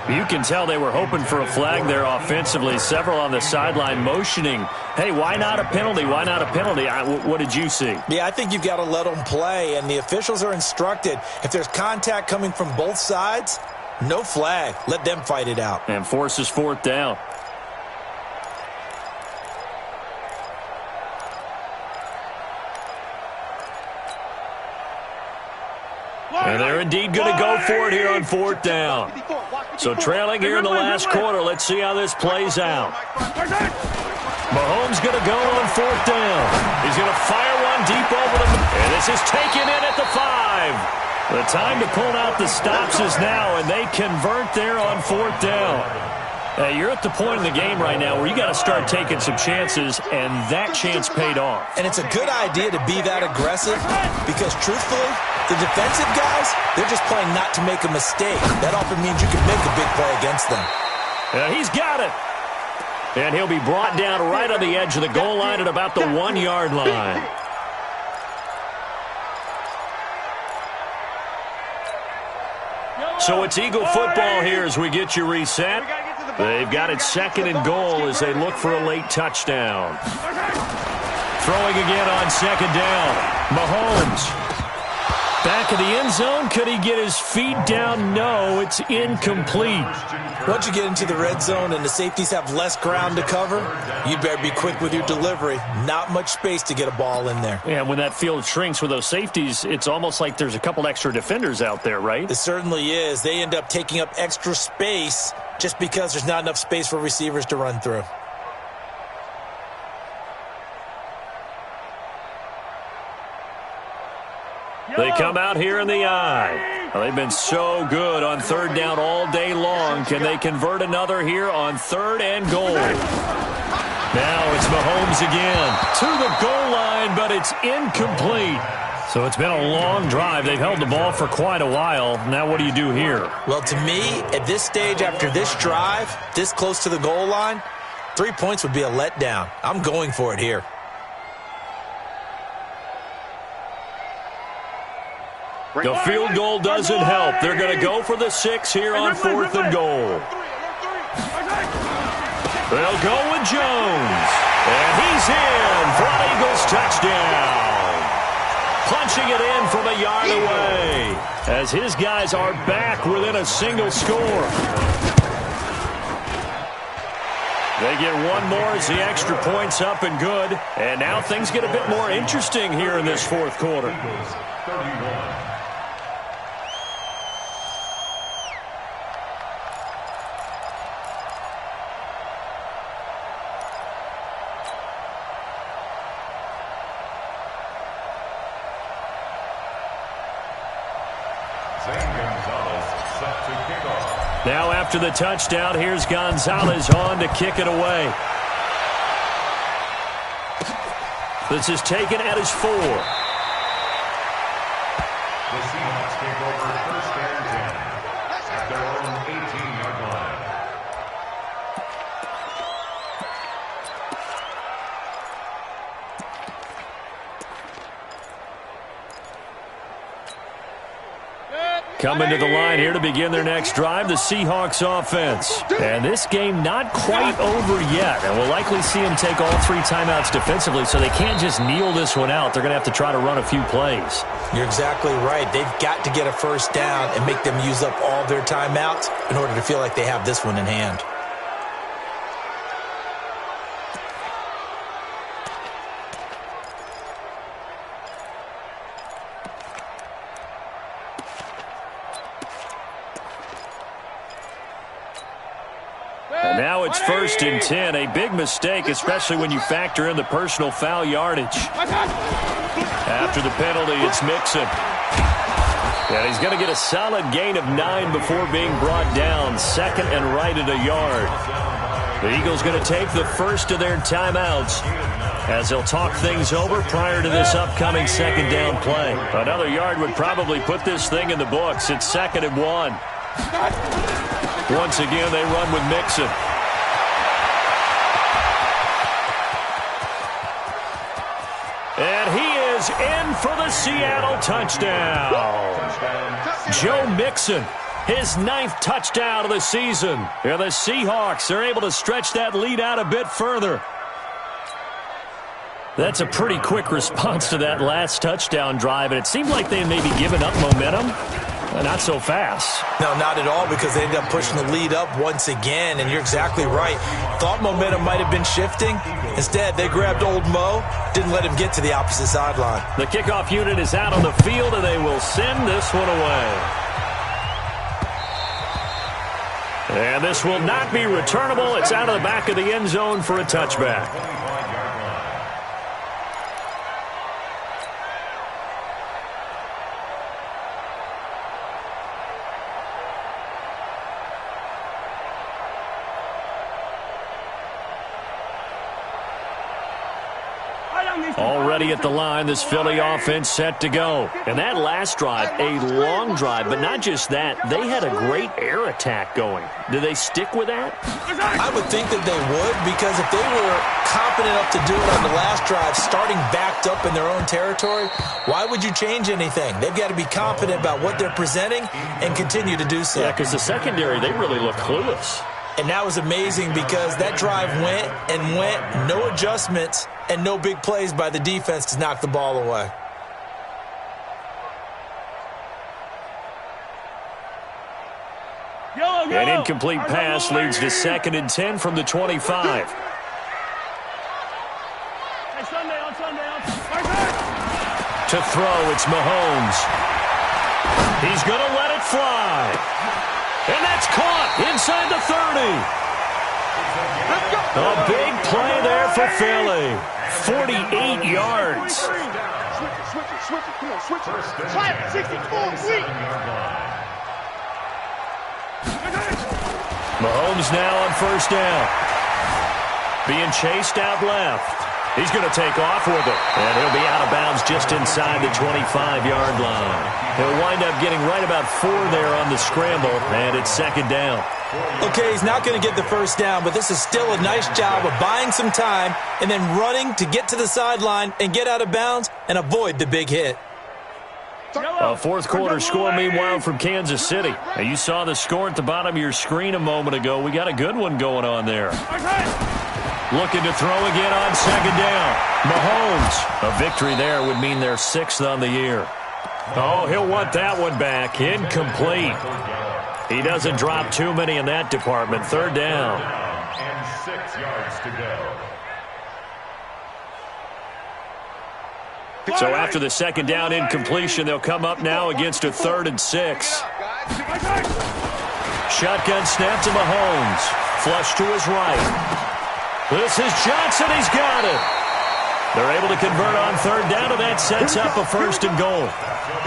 You can tell they were hoping for a flag there offensively. Several on the sideline motioning, hey, why not a penalty? Why not a penalty? What did you see? Yeah, I think you've got to let them play, and the officials are instructed. If there's contact coming from both sides, no flag. Let them fight it out. And forces 4th down. And they're indeed going to go for it here on 4th down. So trailing here in the last quarter. Let's see how this plays out. Mahomes going to go on 4th down. He's going to fire one deep over the... And this is taken in at the 5. The time to pull out the stops is now, and they convert there on 4th down. You're at the point in the game right now where you got to start taking some chances, and that chance paid off. And it's a good idea to be that aggressive because, truthfully, the defensive guys, they're just playing not to make a mistake. That often means you can make a big play against them. He's got it. And he'll be brought down right on the edge of the goal line at about the 1-yard line. So it's Eagle football here as we get you reset. They've got it 2nd and goal as they look for a late touchdown. Throwing again on 2nd down. Mahomes. Back in the end zone. Could he get his feet down? No, it's incomplete. Once you get into the red zone and the safeties have less ground to cover, you better be quick with your delivery. Not much space to get a ball in there. Yeah, when that field shrinks with those safeties, it's almost like there's a couple extra defenders out there, right? It certainly is. They end up taking up extra space just because there's not enough space for receivers to run through. They come out here in the eye. Well, they've been so good on 3rd down all day long. Can they convert another here on 3rd and goal? Now it's Mahomes again to the goal line, but it's incomplete. So it's been a long drive. They've held the ball for quite a while. Now what do you do here? Well, to me, at this stage after this drive, this close to the goal line, 3 points would be a letdown. I'm going for it here. The field goal doesn't help. They're going to go for the 6 here on 4th and goal. They'll go with Jones. And he's in for an Eagles touchdown. Punching it in from a yard away as his guys are back within a single score. They get one more as the extra point's up and good. And now things get a bit more interesting here in this 4th quarter. Now after the touchdown, here's Gonzalez on to kick it away. This is taken at his 4. The Seahawks take over 1st and 10 at their own 18-yard line. Coming to the line here to begin their next drive, the Seahawks offense. And this game not quite over yet. And we'll likely see them take all 3 timeouts defensively, so they can't just kneel this one out. They're going to have to try to run a few plays. You're exactly right. They've got to get a first down and make them use up all their timeouts in order to feel like they have this one in hand. And now it's 1st and 10, a big mistake, especially when you factor in the personal foul yardage. After the penalty, it's Mixon. And he's going to get a solid gain of 9 before being brought down, 2nd and right at a yard. The Eagles going to take the first of their timeouts as they'll talk things over prior to this upcoming 2nd down play. Another yard would probably put this thing in the books. It's 2nd and 1. Once again, they run with Mixon. And he is in for the Seattle touchdown. Joe Mixon, his 9th touchdown of the season. And the Seahawks are able to stretch that lead out a bit further. That's a pretty quick response to that last touchdown drive, and it seemed like they may be giving up momentum. Not so fast. No, not at all, because they ended up pushing the lead up once again, and you're exactly right. Thought momentum might have been shifting. Instead, they grabbed old Mo, didn't let him get to the opposite sideline. The kickoff unit is out on the field, and they will send this one away. And this will not be returnable. It's out of the back of the end zone for a touchback. Already at the line, this Philly offense set to go. And that last drive, a long drive, but not just that. They had a great air attack going. Do they stick with that? I would think that they would, because if they were confident enough to do it on the last drive, starting backed up in their own territory, why would you change anything? They've got to be confident about what they're presenting and continue to do so. Yeah, because the secondary, they really look clueless. And that was amazing because that drive went and went, no adjustments, and no big plays by the defense to knock the ball away. An incomplete pass leads to 2nd and 10 from the 25. To throw, it's Mahomes. He's going to let it fly. And that's caught inside the 30. A big play there for Philly. 48 yards. Switch it. Come on, switch it. Try it. 64, weak. Mahomes now on 1st down. Being chased out left. He's going to take off with it. And he'll be out of bounds just inside the 25-yard line. He'll wind up getting right about 4 there on the scramble, and it's 2nd down. Okay, he's not going to get the first down, but this is still a nice job of buying some time and then running to get to the sideline and get out of bounds and avoid the big hit. A 4th quarter score, meanwhile, from Kansas City. Now, you saw the score at the bottom of your screen a moment ago. We got a good one going on there. Looking to throw again on 2nd down. Mahomes. A victory there would mean their 6th on the year. Oh, he'll want that one back. Incomplete. He doesn't drop too many in that department. 3rd down. And 6 yards to go. So after the 2nd down incompletion, they'll come up now against a 3rd and 6. Shotgun snap to Mahomes. Flush to his right. This is Johnson. He's got it. They're able to convert on 3rd down, and that sets up a 1st and goal.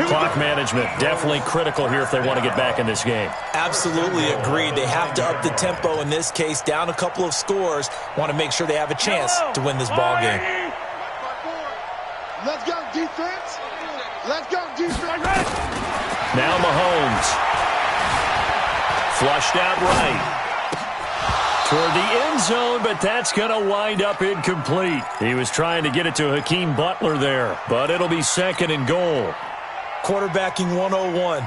Clock management definitely critical here if they want to get back in this game. Absolutely agreed. They have to up the tempo in this case, down a couple of scores. Want to make sure they have a chance to win this ball game. Let's go, defense. Let's go, defense. Now Mahomes. Flushed out right. Toward the end zone, but that's going to wind up incomplete. He was trying to get it to Hakeem Butler there, but it'll be 2nd and goal. Quarterbacking 101.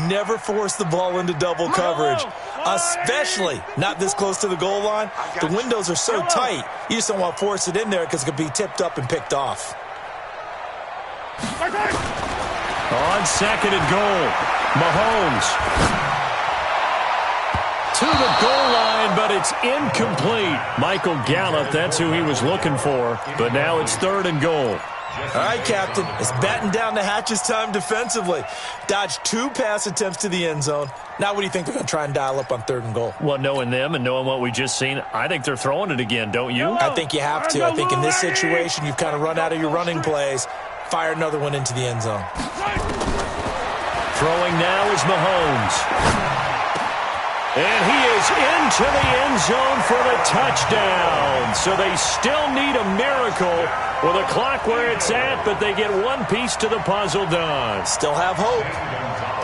Never force the ball into double coverage, especially not this close to the goal line. The windows are so tight, you just don't want to force it in there because it could be tipped up and picked off. On second and goal, Mahomes to the goal line, but it's incomplete. Michael Gallup, that's who he was looking for, but now it's third and goal. All right, Captain, it's batten down the hatches time defensively. Dodged 2 pass attempts to the end zone. Now what do you think they're going to try and dial up on third and goal? Well, knowing them and knowing what we just seen, I think they're throwing it again, don't you? I think you have to. I think in this situation, you've kind of run out of your running plays. Fire another one into the end zone. Throwing now is Mahomes. And he is into the end zone for the touchdown. So they still need a miracle with a clock where it's at, but they get one piece to the puzzle done. Still have hope.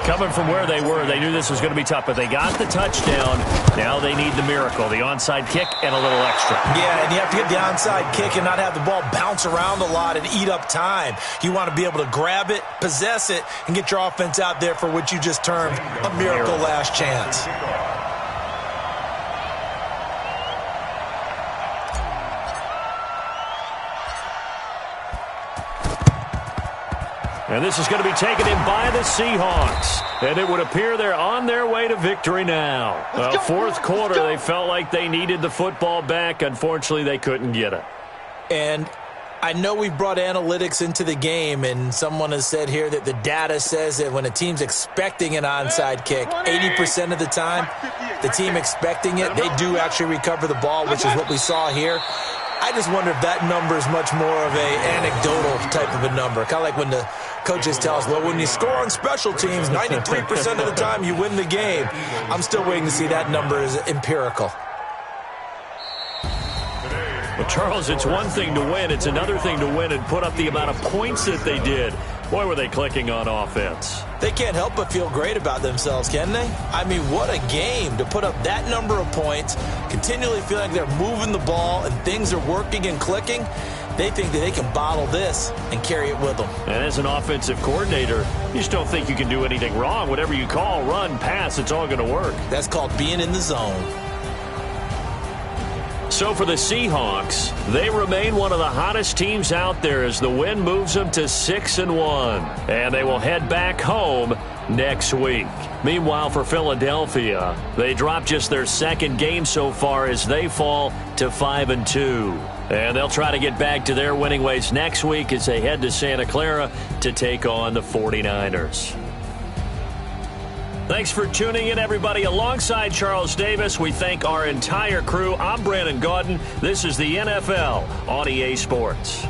Coming from where they were, they knew this was going to be tough, but they got the touchdown. Now they need the miracle, the onside kick and a little extra. Yeah, and you have to get the onside kick and not have the ball bounce around a lot and eat up time. You want to be able to grab it, possess it, and get your offense out there for what you just termed a miracle last chance. And this is going to be taken in by the Seahawks. And it would appear they're on their way to victory now. Fourth quarter, they felt like they needed the football back. Unfortunately, they couldn't get it. And I know we've brought analytics into the game, and someone has said here that the data says that when a team's expecting an onside kick, 80% of the time, the team expecting it, they do actually recover the ball, which is what we saw here. I just wonder if that number is much more of a anecdotal type of a number. Kind of like when the coaches tell us, well, when you score on special teams, 93% of the time you win the game. I'm still waiting to see that number is empirical. Well, Charles, it's one thing to win. It's another thing to win and put up the amount of points that they did. Boy, were they clicking on offense. They can't help but feel great about themselves, can they? I mean, what a game to put up that number of points, continually feeling like they're moving the ball and things are working and clicking. They think that they can bottle this and carry it with them. And as an offensive coordinator, you just don't think you can do anything wrong. Whatever you call, run, pass, it's all going to work. That's called being in the zone. So for the Seahawks, they remain one of the hottest teams out there as the win moves them to 6-1. And they will head back home next week. Meanwhile, for Philadelphia, they dropped just their second game so far as they fall to 5-2. And they'll try to get back to their winning ways next week as they head to Santa Clara to take on the 49ers. Thanks for tuning in, everybody. Alongside Charles Davis, we thank our entire crew. I'm Brandon Gaudin. This is the NFL on EA Sports.